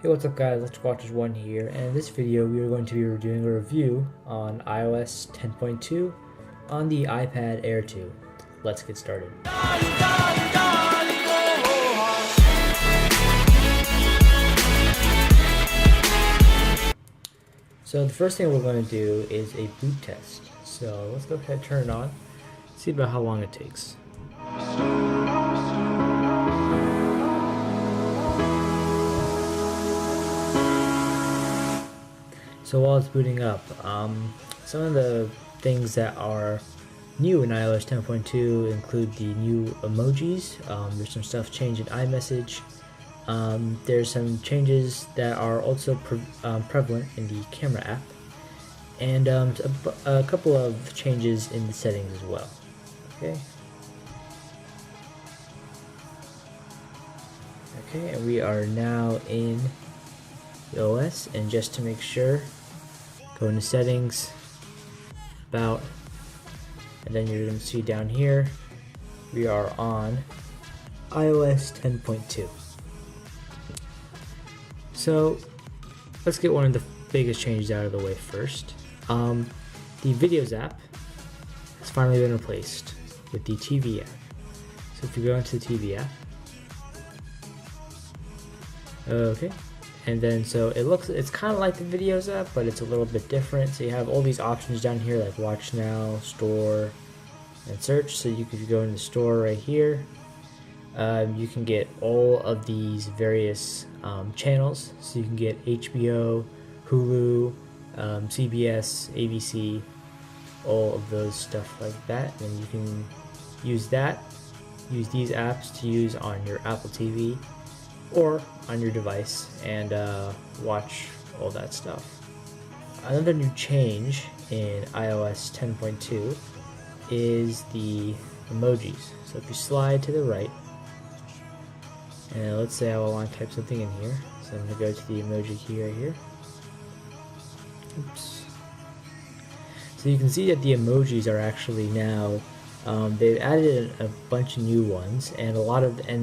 Hey, what's up guys, Let's Watch One here, and in this video we are going to be doing a review on iOS 10.2 on the iPad Air 2. Let's get started. So the first thing we're going to do is a boot test. So let's go ahead and turn it on, see about how long it takes. So while it's booting up, some of the things that are new in iOS 10.2 include the new emojis. There's some stuff changed in iMessage. There's some changes that are also prevalent in the camera app, and a couple of changes in the settings as well. Okay. Okay, and we are now in the OS, and just to make sure, go into settings, about, and then you're going to see down here we are on iOS 10.2. So let's get one of the biggest changes out of the way first. The Videos app has finally been replaced with the TV app. So if you go into the TV app, okay, and then so it's kind of like the Videos app, but it's a little bit different. So you have all these options down here like Watch Now, Store, and Search. So you could go in the store right here. You can get all of these various channels. So you can get HBO, Hulu, CBS, ABC, all of those stuff like that. And you can use these apps to use on your Apple TV or on your device and watch all that stuff. Another new change in iOS 10.2 is the emojis. So if you slide to the right, and let's say I want to type something in here, so I'm going to go to the emoji key right here. Oops. So you can see that the emojis are actually now they've added a bunch of new ones, and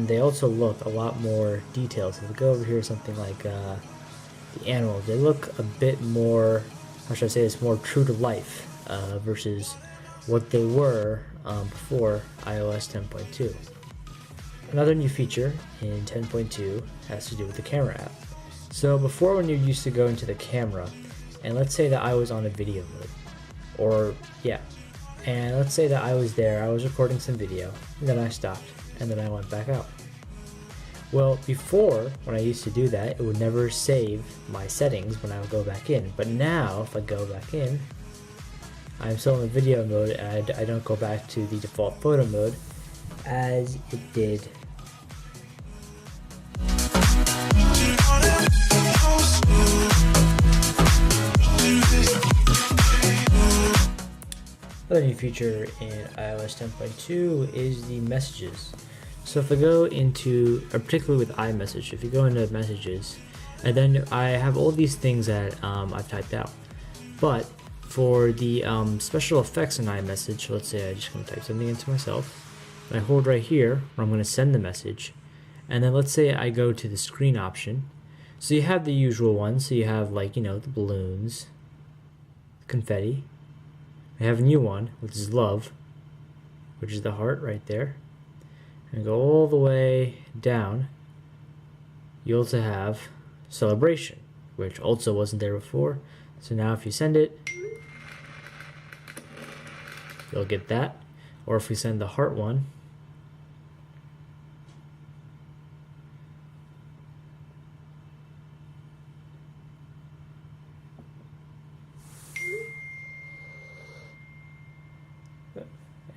they also look a lot more detailed. So if we go over here, something like the animals, they look a bit more, how should I say this, more true to life versus what they were before iOS 10.2. Another new feature in 10.2 has to do with the camera app. So before, when you used to go into the camera, and let's say that I was on a video mode, and let's say that I was there, I was recording some video, and then I stopped, and then I went back out. Well, before, when I used to do that, it would never save my settings when I would go back in. But now, if I go back in, I'm still in the video mode, and I don't go back to the default photo mode as it did. Another new feature in iOS 10.2 is the messages. So if I go into, particularly with iMessage, if you go into messages, and then I have all these things that I've typed out. But for the special effects in iMessage, let's say I just going to type something into myself, and I hold right here where I'm going to send the message, and then let's say I go to the screen option. So you have the usual ones, so you have the balloons, confetti. I have a new one, which is love, which is the heart right there. And go all the way down. You also have celebration, which also wasn't there before. So now if you send it, you'll get that. Or if we send the heart one,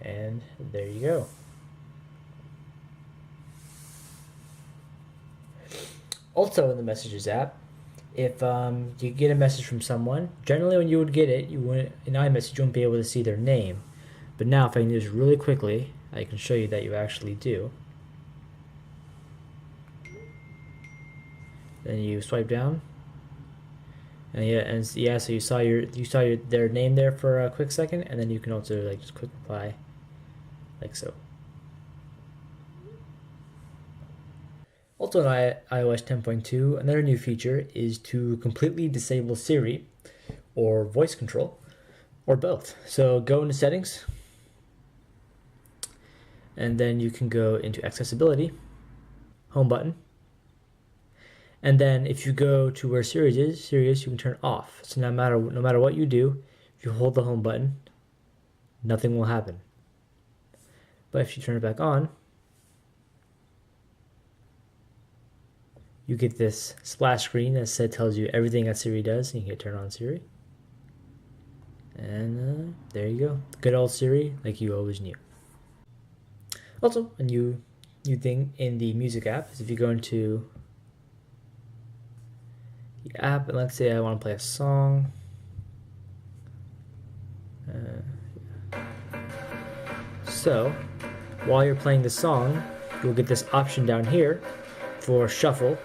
and there you go. Also in the Messages app, if you get a message from someone, generally when you would get it, in iMessage you wouldn't be able to see their name. But now if I can do this really quickly, I can show you that you actually do. Then you swipe down, and so you saw their name there for a quick second, and then you can also just quick reply like so. Also on iOS 10.2, another new feature is to completely disable Siri or voice control or both. So go into settings, and then you can go into accessibility, home button, and then if you go to where Siri is, you can turn off. So no matter what you do, if you hold the home button, nothing will happen. But if you turn it back on, you get this splash screen that tells you everything that Siri does, and you can turn on Siri. And there you go. Good old Siri, like you always knew. Also, a new thing in the music app is if you go into the app, and let's say I want to play a song. So, while you're playing the song, you'll get this option down here for shuffle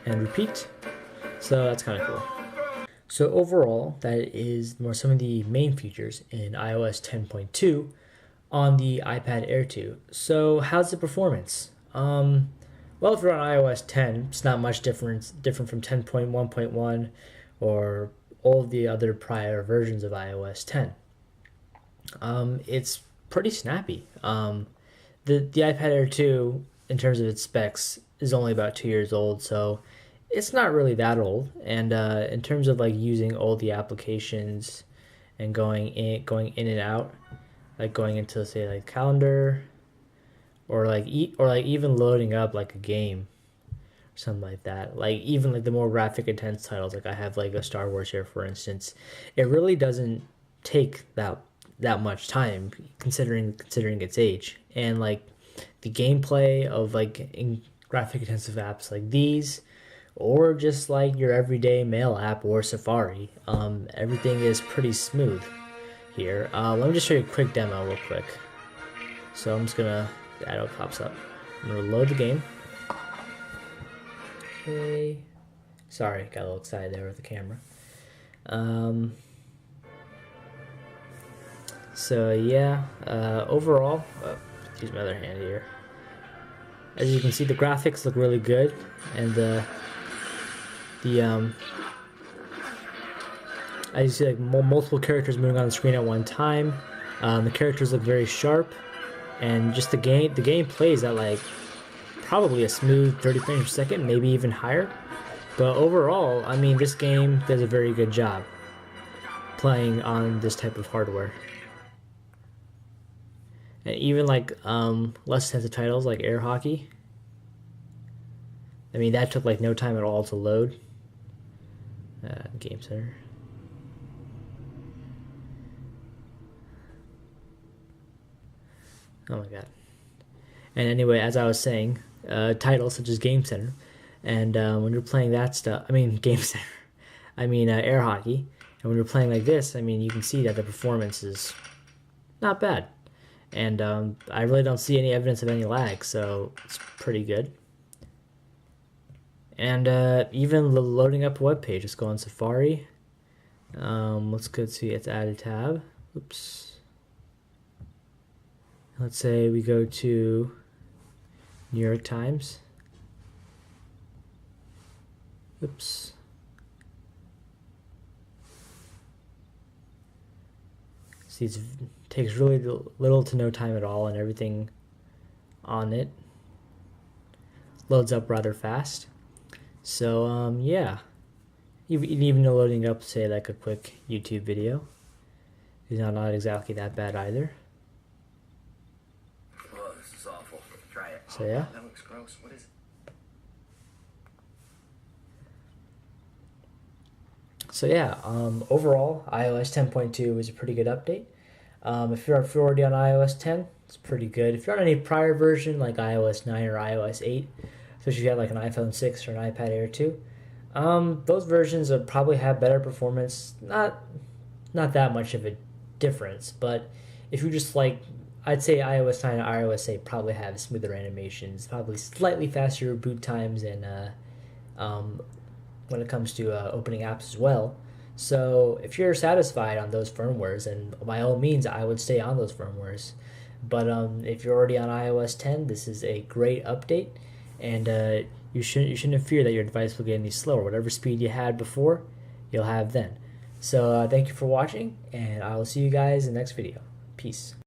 and repeat. So that's kind of cool. So overall, that is some of the main features in iOS 10.2 on the iPad Air 2. So how's the performance? Well, if you're on iOS 10, it's not much different from 10.1.1 or all of the other prior versions of iOS 10. It's pretty snappy. The iPad Air 2, in terms of its specs, is only about 2 years old, so it's not really that old. And in terms of like using all the applications and going in and out, like going into, say, like calendar, or even loading up like a game, or something like that. Like even like the more graphic intense titles, like I have like a Star Wars here, for instance. It really doesn't take that much time considering its age, and like the gameplay of like in graphic intensive apps like these, or just like your everyday mail app or Safari, everything is pretty smooth here. Let me just show you a quick demo real quick. So I'm just gonna, the arrow pops up, I'm gonna load the game. Okay, sorry, got a little excited there with the camera. So yeah, overall, use my other hand here. As you can see, the graphics look really good, and as you see, like multiple characters moving on the screen at one time. The characters look very sharp, and just the game plays at like probably a smooth 30 frames per second, maybe even higher. But overall, I mean, this game does a very good job playing on this type of hardware. And even like less expensive titles like air hockey, I mean, that took like no time at all to load. Game Center. Oh my god. And anyway, as I was saying, titles such as Game Center, and when you're playing that stuff, I mean Game Center, I mean air hockey, and when you're playing like this, I mean you can see that the performance is not bad. And I really don't see any evidence of any lag, so it's pretty good. And even loading up a web page, let's go on Safari. Let's go see, it's add a tab. Oops. Let's say we go to New York Times. Oops. See, it takes really little to no time at all, and everything on it loads up rather fast. So yeah, even loading up, say, like a quick YouTube video is not exactly that bad either. Oh, this is awful. Try it. So yeah. That looks gross. What is it? So yeah, overall, iOS 10.2 is a pretty good update. If you're already on iOS 10, it's pretty good. If you're on any prior version like iOS 9 or iOS 8, especially if you have like an iPhone 6 or an iPad Air 2, those versions will probably have better performance. Not that much of a difference, but if you just like, I'd say iOS 9 and iOS 8 probably have smoother animations, probably slightly faster boot times, and when it comes to opening apps as well. So if you're satisfied on those firmwares, then by all means I would stay on those firmwares. But if you're already on iOS 10, this is a great update, and you shouldn't fear that your device will get any slower. Whatever speed you had before, you'll have then. So thank you for watching, and I will see you guys in the next video. Peace.